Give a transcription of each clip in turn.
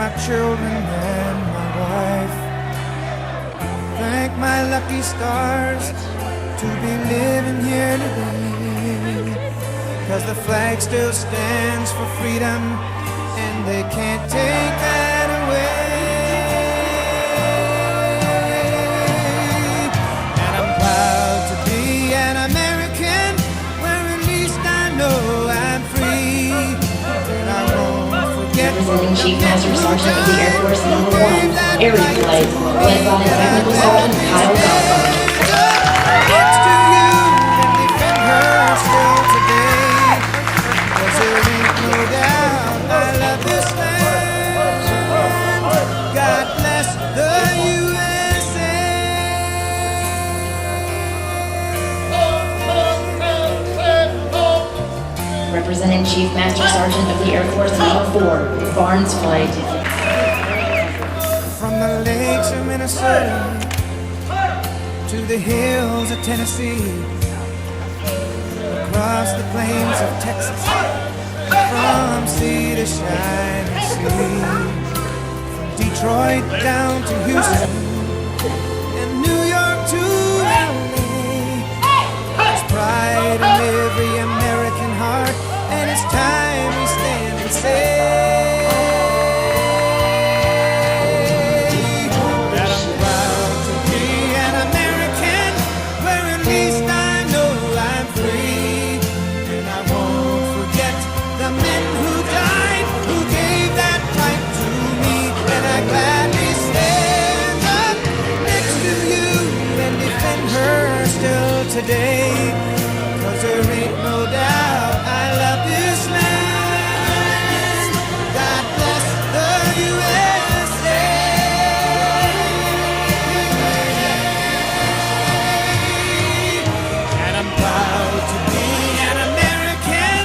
my children and my wife. Thank my lucky stars to be living here today. 'Cause the flag still stands for freedom, and they can't take that away. And I'm proud to be an American, where at least I know I'm free. And I won't forget. Representing Chief Master Sergeant of the Air Force Number 1, Air Flight, led by Technical Sergeant Kyle Galfond. Next to you and defend her still today. 'Cause there ain't no doubt I love this land. God bless the USA. Representing Chief Master Sergeant of the Air Force Number 4, Barnes Flight. From the lakes of Minnesota to the hills of Tennessee, across the plains of Texas, from sea to shining sea, from Detroit down to Houston and New York to LA. There's pride in every American heart, and it's time we stand and say that I'm proud to be an American, where at least I know I'm free. And I won't forget the men who died, who gave that right to me. And I gladly stand up next to you and defend her still today. 'Cause there ain't no doubt I love this land. God bless the USA. And I'm proud to be an American,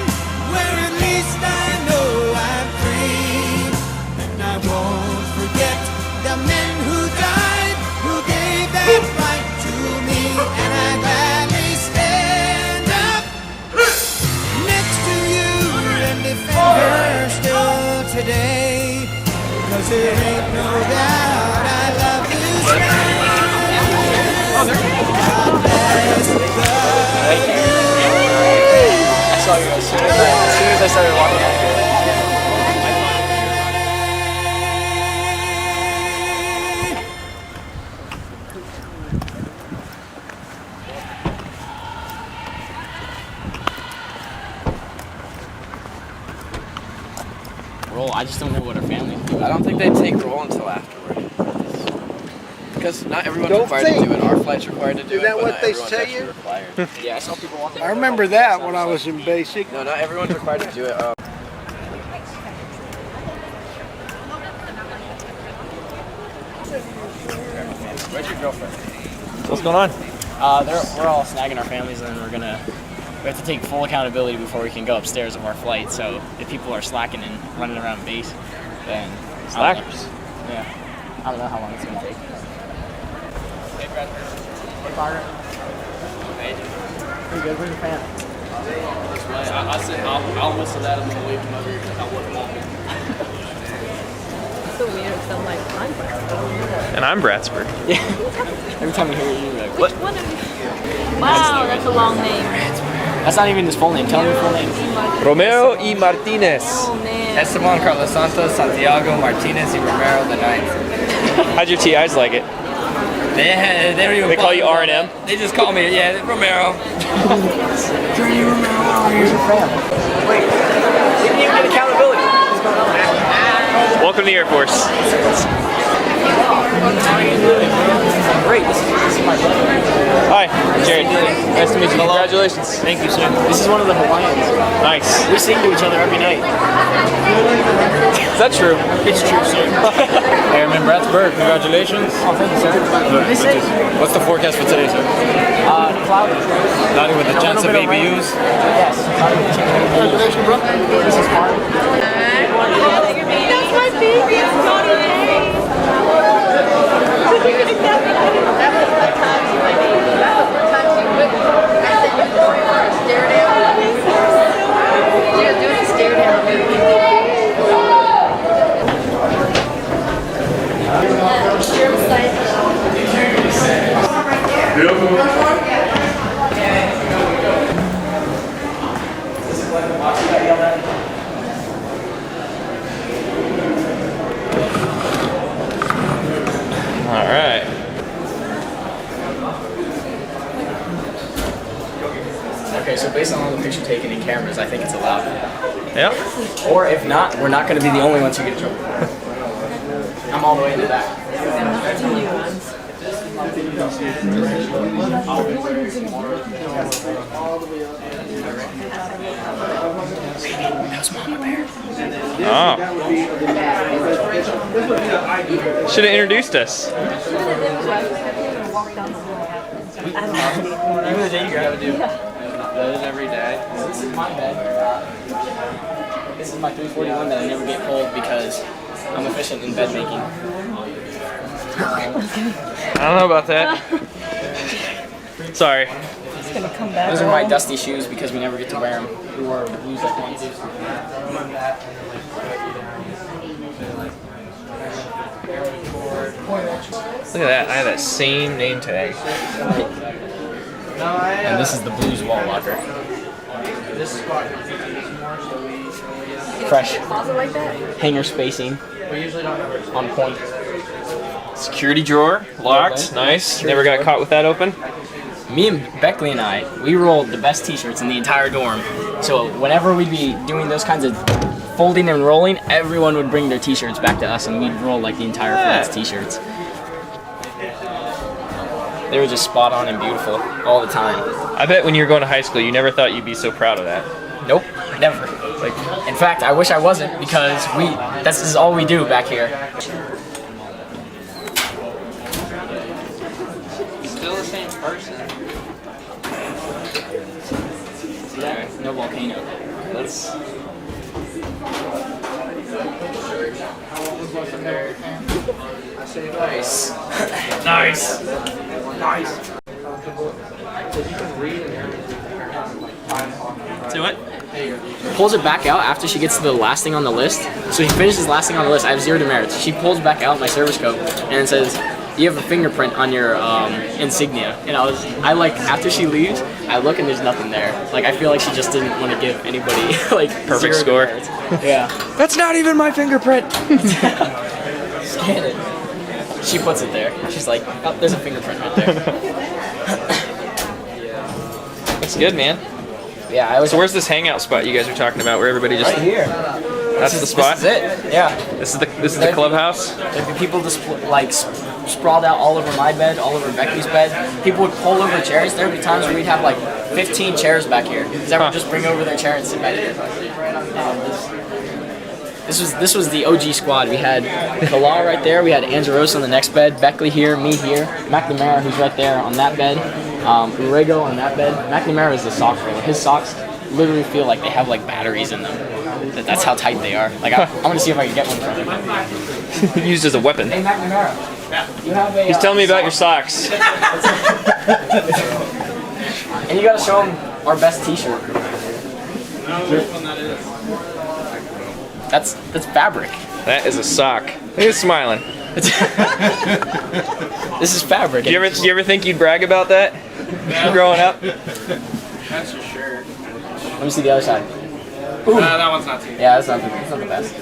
where at least I know I'm free. And I won't forget the men who died, who gave that right to me. And I gladly stand up next to you and defend her still today. 'Cause there ain't no doubt I love this land. God bless the I saw you as soon as I started walking out here. Roll. I just don't know what our families do. I don't think they take roll until afterward. Because not everyone's required to do it. Our flight's required to do it. Is that but what not they everyone's tell actually you? required. Yeah, I saw people walking. I remember that when I was in basic. No, not everyone's required to do it. Where's your girlfriend? What's going on? We're all snagging our families, and then we have to take full accountability before we can go upstairs of our flight. So if people are slacking and running around base, then Slackers. Yeah, I don't know how long it's gonna take. Hey, Brad. Hey, Parker. Hey. Pretty good. Where's your fan? I said I'll listen to that and then leave him over here because I wasn't walking. It's so weird. So I'm like, I'm Bratsburg. And I'm Bratsburg. Yeah. Every time you hear it, you're like, Which one of you? Wow, that's a long name. that's not even his full name. Tell me your full name. Romero y Martinez. Oh man. Esteban Carlos Santos, Santiago Martinez y Romero the ninth. How'd your TIs like it? They don't even They call you R&M? They just call me, yeah, Romero. Where's your fam? Wait, we didn't even get accountability. What's going on? Welcome to the Air Force. Great. This is my brother. Hi, Jared. Nice to meet you. Hello. Congratulations. Thank you, sir. This is one of the Hawaiians. Nice. We sing to each other every night. Is that true? It's true, sir. Airman Bratsburg, congratulations. Oh, thank you, sir. What's the forecast for today, sir? Cloudy. Cloudy with a chance of ABUs. Yes. Cloudy with a chance of ABUs. Congratulations, bro. This is fun. That's my baby. It's Johnny Day. All right. Okay, so based on all the picture taken in cameras, I think it's allowed. Yeah. Or if not, we're not going to be the only ones who get in trouble. I'm all the way in the back. How's Mama Bear? Oh. Should have introduced us. Even the day you gotta do Those every day. This is my bed. This is my 341 that I never get pulled because I'm efficient in bed making. I don't know about that. Sorry. It's gonna come back. Those are my dusty shoes because we never get to wear them. We wore blues like once. Look at that. I have that same name tag. And this is the blues wall locker. Fresh. Closet like that? Hanger spacing. On point. Security drawer. Locked. Nice. Never got caught with that open. Me and Beckley and I, we rolled the best t-shirts in the entire dorm. So whenever we'd be doing those kinds of folding and rolling, everyone would bring their t-shirts back to us and we'd roll like the entire flat's t-shirts. They were just spot on and beautiful all the time. I bet when you were going to high school, you never thought you'd be so proud of that. Nope, never. Like, in fact, I wish I wasn't because this is all we do back here. Still the same person. No volcano. That's nice. nice. Do it. Pulls it back out after she gets to the last thing on the list. So he finishes last thing on the list. I have 0 demerits. She pulls back out my service coat and it says, "You have a fingerprint on your insignia." And I like after she leaves, I look and there's nothing there. Like I feel like she just didn't want to give anybody like Perfect 0 score. demerits. Yeah. That's not even my fingerprint. Scan it. She puts it there. She's like, "Oh, there's a fingerprint right there." That's good, man. Yeah, I was. So where's this hangout spot you guys are talking about, where everybody just? Right here. That's the spot. This is it. Yeah. This is the clubhouse. There'd be people just sprawled out all over my bed, all over Becky's bed. People would pull over chairs. There'd be times where we'd have like 15 chairs back here. Because everyone would just bring over their chair and sit back here. This was the OG squad. We had Kala right there. We had Angelos on the next bed. Beckley here. Me here. McNamara, who's right there on that bed. Urego on that bed. McNamara is the sock roller. His socks literally feel like they have like batteries in them. That's how tight they are. Like I'm gonna see if I can get one from him. Used as a weapon. Hey McNamara, you have a. He's telling me about your socks. And you gotta show him our best T-shirt. That's fabric. That is a sock. He's smiling. This is fabric. Do you ever think you'd brag about that? Growing up? That's your shirt. Let me see the other side. That one's not too good. Yeah, that's not the best.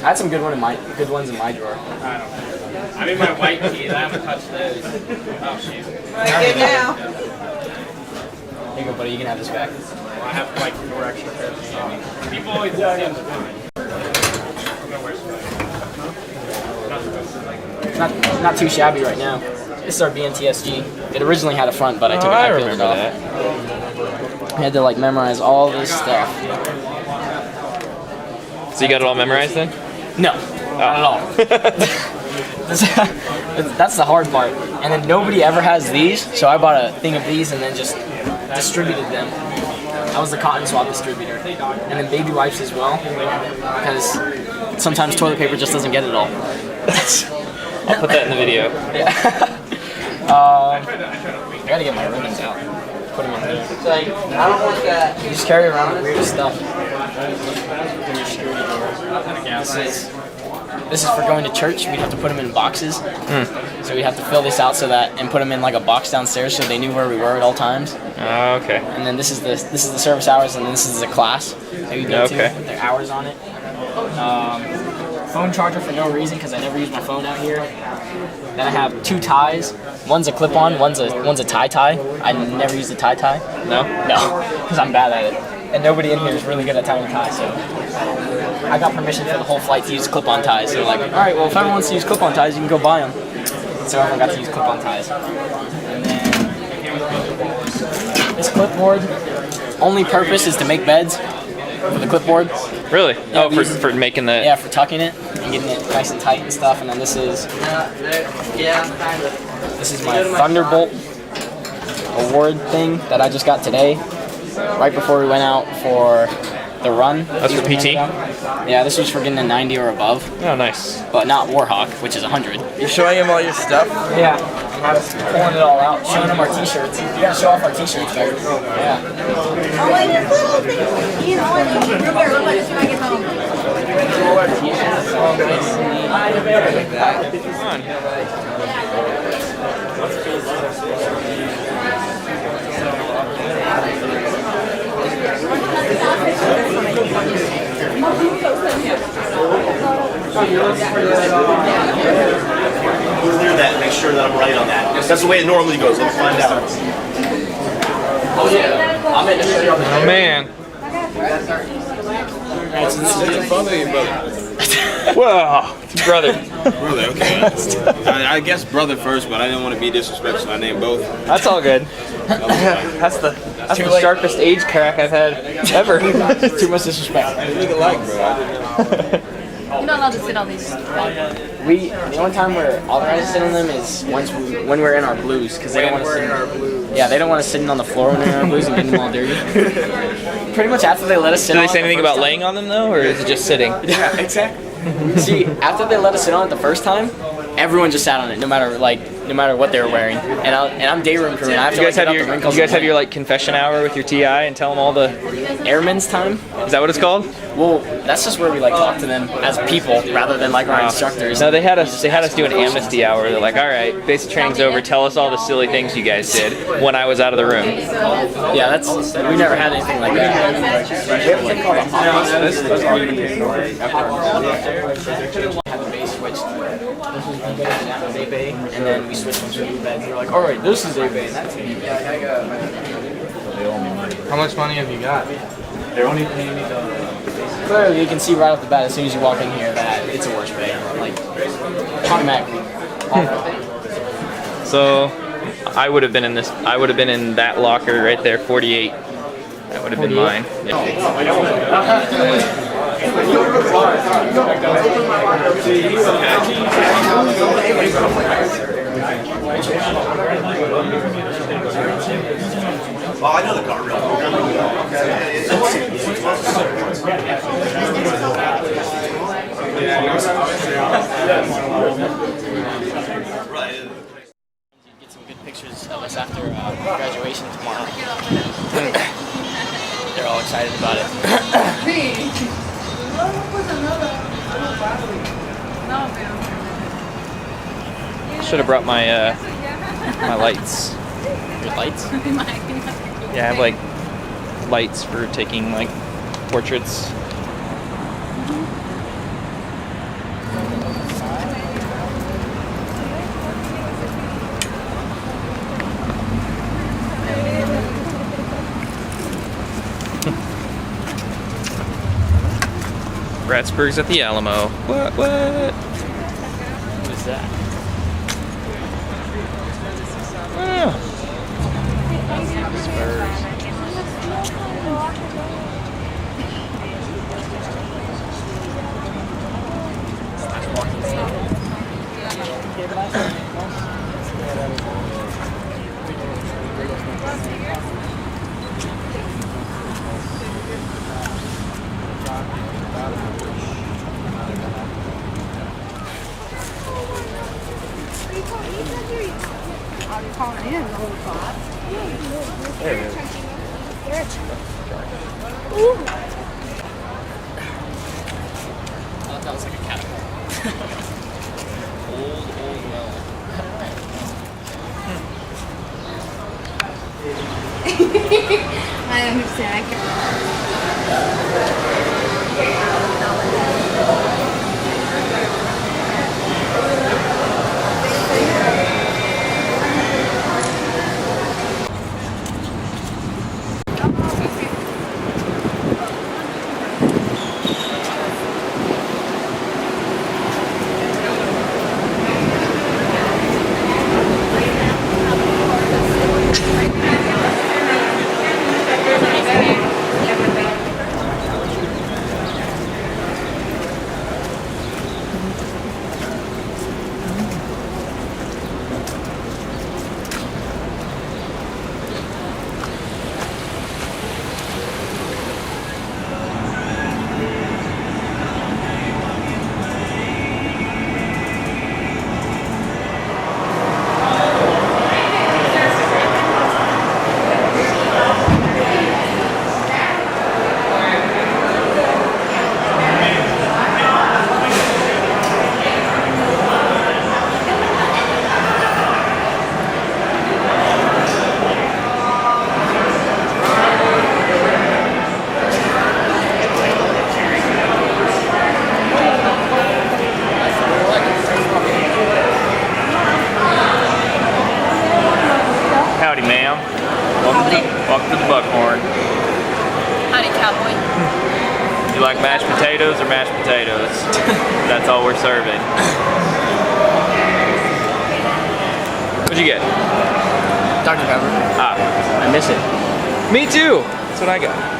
I had some good ones in my drawer. I don't know. I mean, my white tees, I haven't touched those. Oh, shoot. Here you go, buddy. You can have this back. I have like 4 extra pairs of socks. People always ask me. It's not too shabby right now. This is our BNTSG. It originally had a front, but I took it. I peeled it off. I had to like memorize all this stuff. So you got it all memorized then? No, not at all. That's the hard part. And then nobody ever has these, so I bought a thing of these and then just distributed them. I was the cotton swab distributor. And then baby wipes as well, because sometimes toilet paper just doesn't get it all. I'll put that in the video. Yeah. I gotta get my ribbons out. Put them in here. I don't want that. You just carry around the weirdest stuff. This is This is for going to church. We'd have to put them in boxes. So we'd have to fill this out so that and put them in like a box downstairs so they knew where we were at all times. Okay. And then this is the service hours, and then this is the class that we go to with their hours on it. Phone charger for no reason because I never use my phone out here. Then I have 2 ties. One's a clip-on, one's a tie-tie. I never use the tie-tie. No? No, because I'm bad at it. And nobody in here is really good at tying ties, so I got permission for the whole flight to use clip-on ties. So like, all right, well, if everyone wants to use clip-on ties, you can go buy them. So everyone got to use clip-on ties. And then this clipboard, only purpose is to make beds for the clipboard. Really? Yeah, oh, for making the... Yeah, for tucking it and getting it nice and tight and stuff. And then this is my Thunderbolt award thing that I just got today, right before we went out for the run. That's for PT? Yeah, this was for getting a 90 or above. Oh, nice. But not Warhawk, which is 100. You showing him all your stuff? Yeah. I was pulling it all out, showing them our t-shirts. You gotta show off our t-shirts, baby. Yeah. Oh, wait, this little thing. You know, I need to here, look, when I get home. We'll do that and make sure that I'm right on that. That's the way it normally goes. Let's find out. Oh, yeah. I'm in the show you on the Oh, man. Whoa, it's brother. Brother, okay. I guess brother first, but I didn't want to be disrespectful, so I named both. That's all good. That's the sharpest age crack I've had ever. Too much disrespect. They look alike, bro. You're not allowed to sit on these. The only time we're authorized to sit on them is when we're in our blues, because they don't want to sit in our blues. Yeah, they don't want us sitting on the floor when we're in our blues and getting them all dirty. Pretty much after they let us sit Do on they say anything about laying on them though, or is it just sitting? Yeah, exactly. See, after they let us sit on it the first time, everyone just sat on it, no matter what they were wearing. And I'm day room crew, and I have to You guys get have up the wrinkles. you guys have your like confession hour with your TI and tell them all the airman's time. Is that what it's called? Well, that's just where we like talk to them as people rather than like our instructors. No, they had us do an amnesty hour. They're like, all right, basic training's over. Tell us all the silly things you guys did when I was out of the room. Yeah, we never had anything like that. Had the base switched. This was B bay and that was A bay, and then we switched them to new beds. We're like, all right, this is A bay and that's A bay. How much money have you got? They're only paying me the... Clearly, you can see right off the bat as soon as you walk in here that it's a worse bay. Like, automatically. So, I would have been in that locker right there, 48. That would have been mine. Oh, I know the car real well. Get some good pictures of us after graduation tomorrow. They're all excited about it. Should have brought my my lights. Your lights? Yeah, I have like lights for taking like portraits. Ratsburg's at the Alamo. What? What is that? That was like a catapult. Old well. I understand. I can. Howdy, ma'am. Welcome to the Buckhorn. Howdy, cowboy. You like mashed potatoes or mashed potatoes? That's all we're serving. What'd you get? Dr. Pepper. Ah, I miss it. me too. That's what I got.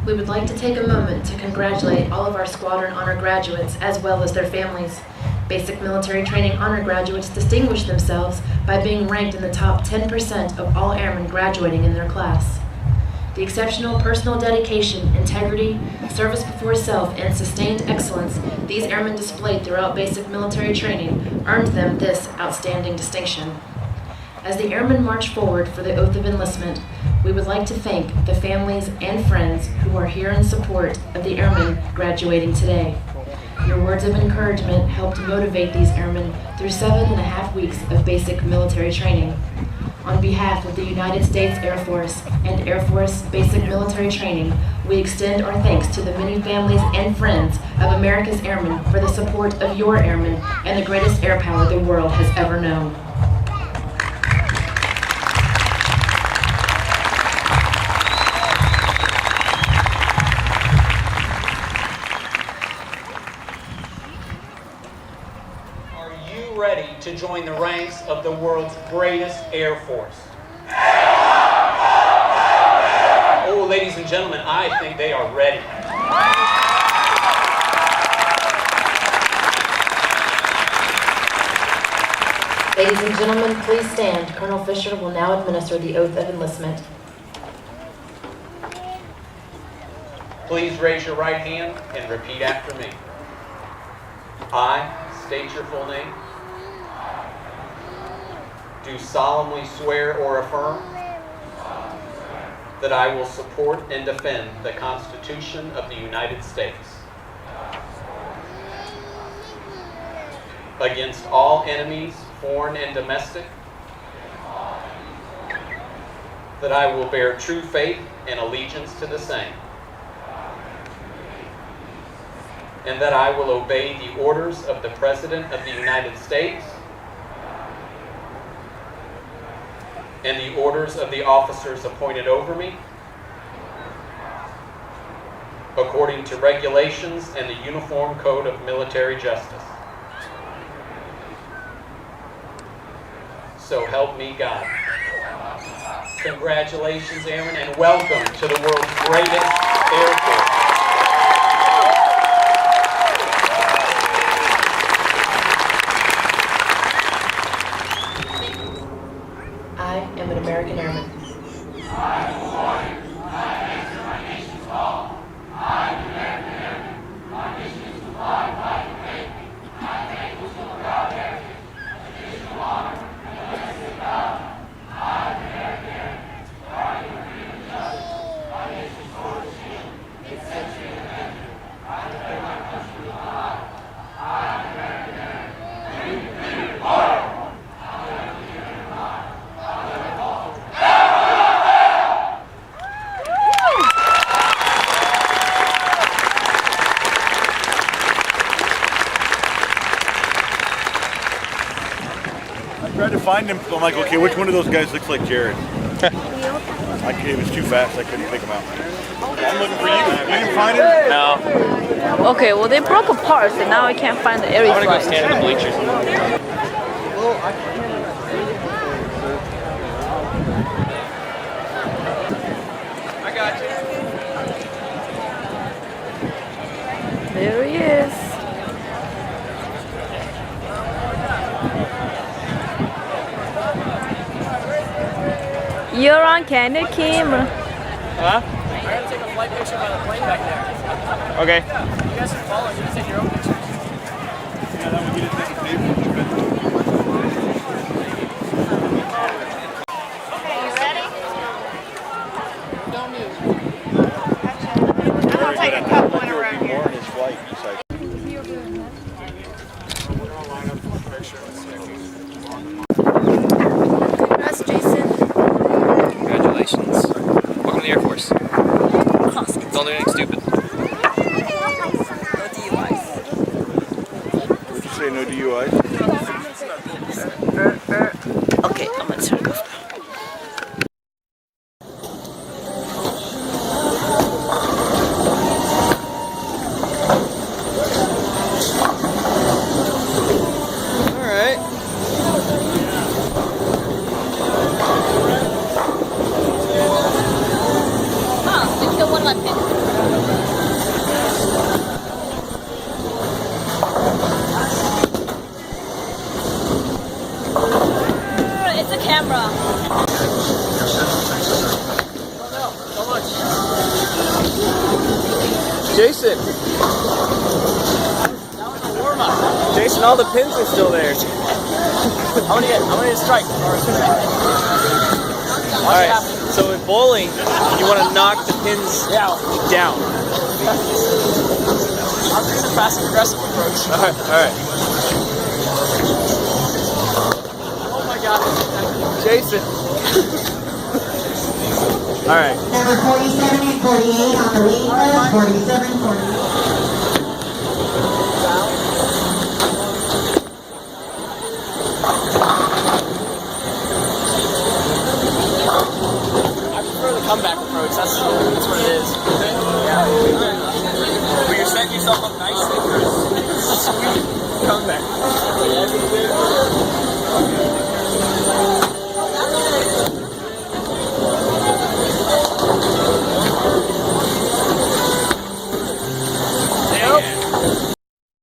We would like to take a moment to congratulate all of our Squadron Honor graduates as well as their families. Basic Military Training Honor graduates distinguish themselves by being ranked in the top 10% of all airmen graduating in their class. The exceptional personal dedication, integrity, service before self, and sustained excellence these airmen displayed throughout basic military training earned them this outstanding distinction. As the airmen march forward for the oath of enlistment, we would like to thank the families and friends who are here in support of the airmen graduating today. Your words of encouragement helped motivate these airmen through 7.5 weeks of basic military training. On behalf of the United States Air Force and Air Force Basic Military Training, we extend our thanks to the many families and friends of America's airmen for the support of your airmen and the greatest air power the world has ever known. Ready to join the ranks of the world's greatest Air Force. Oh, ladies and gentlemen, I think they are ready. Ladies and gentlemen, please stand. Colonel Fisher will now administer the oath of enlistment. Please raise your right hand and repeat after me. I state your full name. Do solemnly swear or affirm that I will support and defend the Constitution of the United States against all enemies, foreign and domestic, that I will bear true faith and allegiance to the same, and that I will obey the orders of the President of the United States and the orders of the officers appointed over me, according to regulations and the Uniform Code of Military Justice. So help me God. Congratulations, Airmen, and welcome to the world's greatest Air Force. I am an American Airman. I tried to find him, so I'm like, okay, which one of those guys looks like Jared? It was too fast, I couldn't pick him out. I'm looking for you. You didn't find him? No. Okay, well they broke apart, so now I can't find the area. I'm gonna go stand in the bleachers. I got you. There he is. You're on candid camera. Huh? I gotta take a flight picture by the plane back there. Okay. You guys can follow. You can take your own pictures. Okay, you ready? Don't move. I'm gonna take a couple in a row here. More in his flight. That's Jason. Congratulations. Welcome to the Air Force. Don't do anything stupid. Would you say no DUIs? Okay, I'm gonna turn it off. Alright. Huh, you killed one of my pigs. Jason. Jason, all the pins are still there. I'm gonna get a strike. All right. So in bowling, you want to knock the pins down. I'm doing the fast and aggressive approach. All right. Oh my god. Jason. All right. Number 47 and 48 on the leading list. 47, 48. Comeback approach, that's what it is. Yeah. But you're setting yourself up nicely for a sweet comeback.